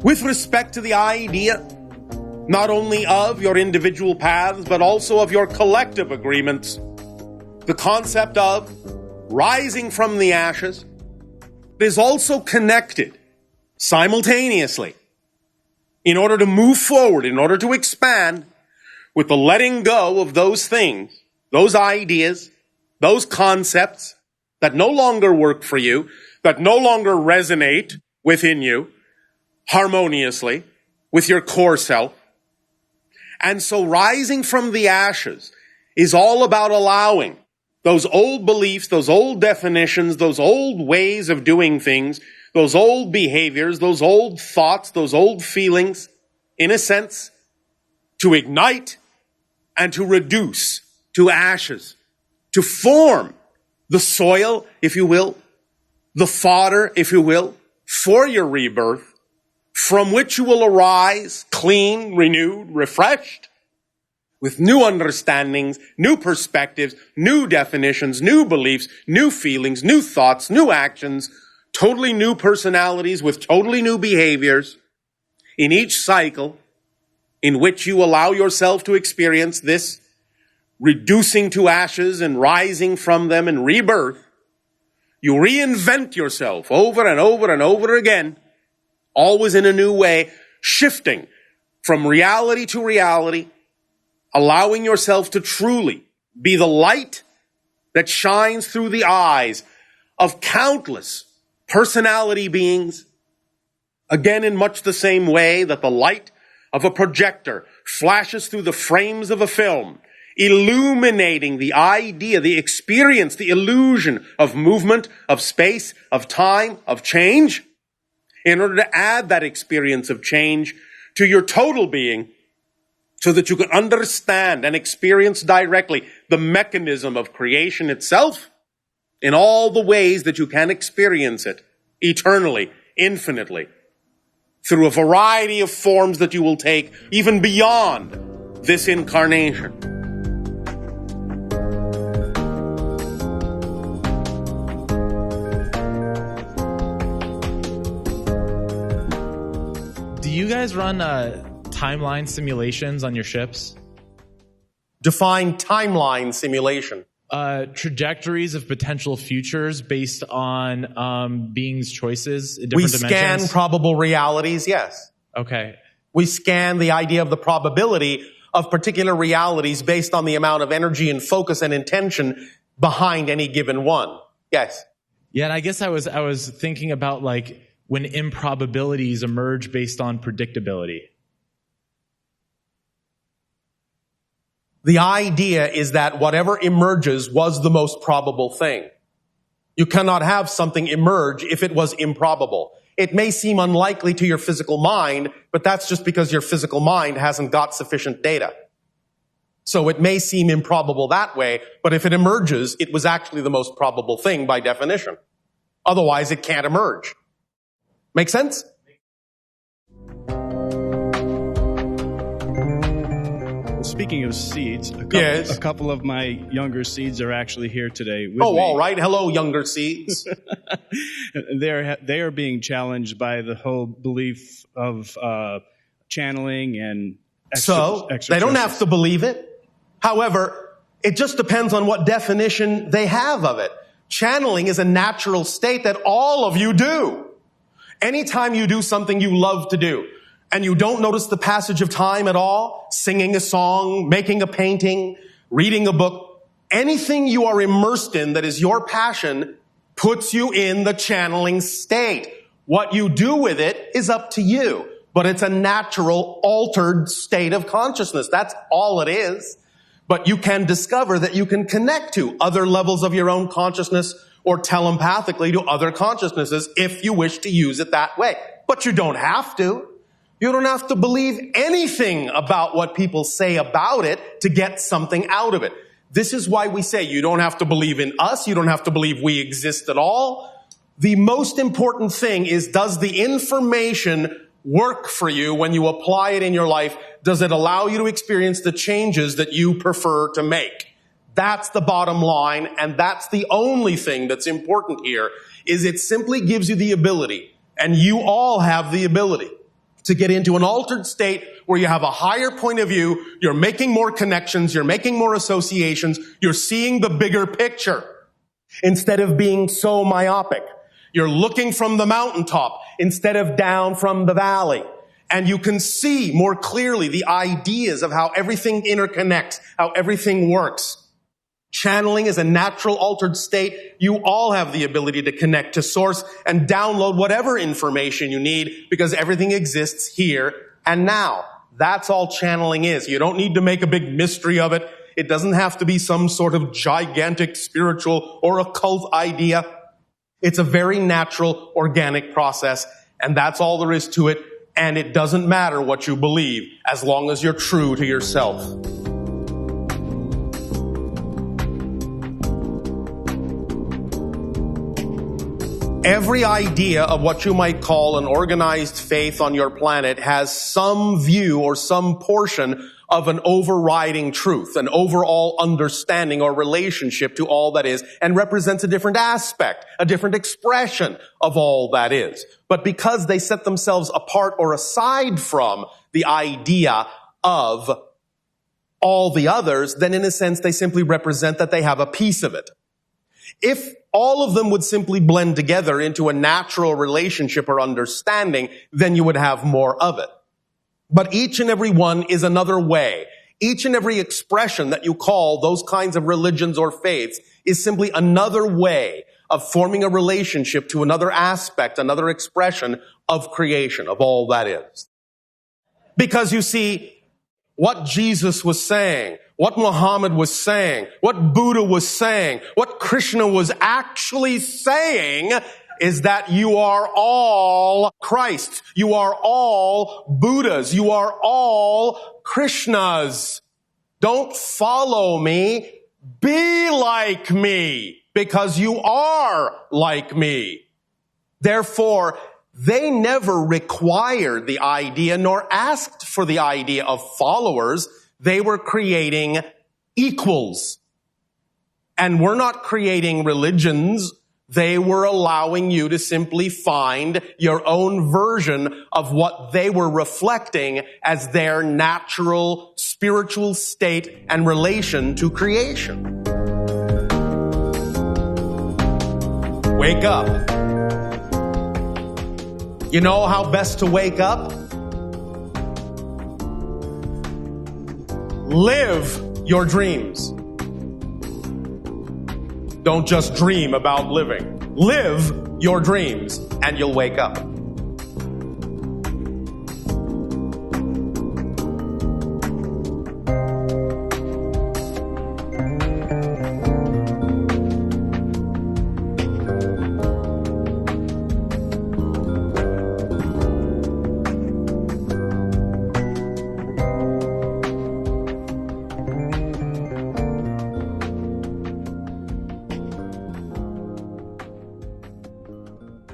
with respect to the idea not only of your individual paths, but also of your collective agreements. The concept of rising from the ashes is also connected simultaneously in order to move forward, in order to expand with the letting go of those things, those ideas, those concepts that no longer work for you, that no longer resonate within you harmoniously with your core self. And so rising from the ashes is all about allowing those old beliefs, those old definitions, those old ways of doing things, those old behaviors, those old thoughts, those old feelings, in a sense, to ignite and to reduce to ashes, to form the soil, if you will, the fodder, if you will, for your rebirth, from which you will arise clean, renewed, refreshed, with new understandings, new perspectives, new definitions, new beliefs, new feelings, new thoughts, new actions, totally new personalities with totally new behaviors in each cycle in which you allow yourself to experience this reducing to ashes and rising from them and rebirth. You reinvent yourself over and over and over again, always in a new way, shifting from reality to reality, allowing yourself to truly be the light that shines through the eyes of countless personality beings, again in much the same way that the light of a projector flashes through the frames of a film, illuminating the idea, the experience, the illusion of movement, of space, of time, of change, in order to add that experience of change to your total being, so that you can understand and experience directly the mechanism of creation itself in all the ways that you can experience it eternally, infinitely, through a variety of forms that you will take even beyond this incarnation. Do you guys run timeline simulations on your ships? Define timeline simulation. Trajectories of potential futures based on beings' choices in different dimensions? We scan probable realities, yes. Okay. We scan the idea of the probability of particular realities based on the amount of energy and focus and intention behind any given one. Yes. Yeah, and I guess I was thinking about like when improbabilities emerge based on predictability. The idea is that whatever emerges was the most probable thing. You cannot have something emerge if it was improbable. It may seem unlikely to your physical mind, but that's just because your physical mind hasn't got sufficient data. So it may seem improbable that way, but if it emerges, it was actually the most probable thing by definition. Otherwise, it can't emerge. Make sense? Speaking of seeds, Yes. a couple of my younger seeds are actually here today with me. Oh, all right. Hello, younger seeds. They are being challenged by the whole belief of channeling and So, they don't have to believe it. However, it just depends on what definition they have of it. Channeling is a natural state that all of you do. Anytime you do something you love to do, and you don't notice the passage of time at all, singing a song, making a painting, reading a book, anything you are immersed in that is your passion puts you in the channeling state. What you do with it is up to you, but it's a natural, altered state of consciousness. That's all it is. But you can discover that you can connect to other levels of your own consciousness or telepathically to other consciousnesses if you wish to use it that way. But you don't have to. You don't have to believe anything about what people say about it to get something out of it. This is why we say you don't have to believe in us. You don't have to believe we exist at all. The most important thing is, does the information work for you when you apply it in your life? Does it allow you to experience the changes that you prefer to make? That's the bottom line, and that's the only thing that's important here, is it simply gives you the ability, and you all have the ability, to get into an altered state where you have a higher point of view, you're making more connections, you're making more associations, you're seeing the bigger picture instead of being so myopic. You're looking from the mountaintop instead of down from the valley. And you can see more clearly the ideas of how everything interconnects, how everything works. Channeling is a natural altered state. You all have the ability to connect to source and download whatever information you need because everything exists here and now. That's all channeling is. You don't need to make a big mystery of it. It doesn't have to be some sort of gigantic spiritual or occult idea. It's a very natural, organic process, and that's all there is to it. And it doesn't matter what you believe as long as you're true to yourself. Every idea of what you might call an organized faith on your planet has some view or some portion of an overriding truth, an overall understanding or relationship to all that is, and represents a different aspect, a different expression of all that is. But because they set themselves apart or aside from the idea of all the others, then in a sense they simply represent that they have a piece of it. If all of them would simply blend together into a natural relationship or understanding, then you would have more of it. But each and every one is another way. Each and every expression that you call those kinds of religions or faiths is simply another way of forming a relationship to another aspect, another expression of creation, of all that is. Because you see, what Jesus was saying, what Muhammad was saying, what Buddha was saying, what Krishna was actually saying is that you are all Christ. You are all Buddhas. You are all Krishnas. Don't follow me. Be like me, because you are like me. Therefore, they never required the idea nor asked for the idea of followers. They were creating equals. And we're not creating religions. They were allowing you to simply find your own version of what they were reflecting as their natural spiritual state and relation to creation. Wake up. You know how best to wake up? Live your dreams. Don't just dream about living. Live your dreams and you'll wake up.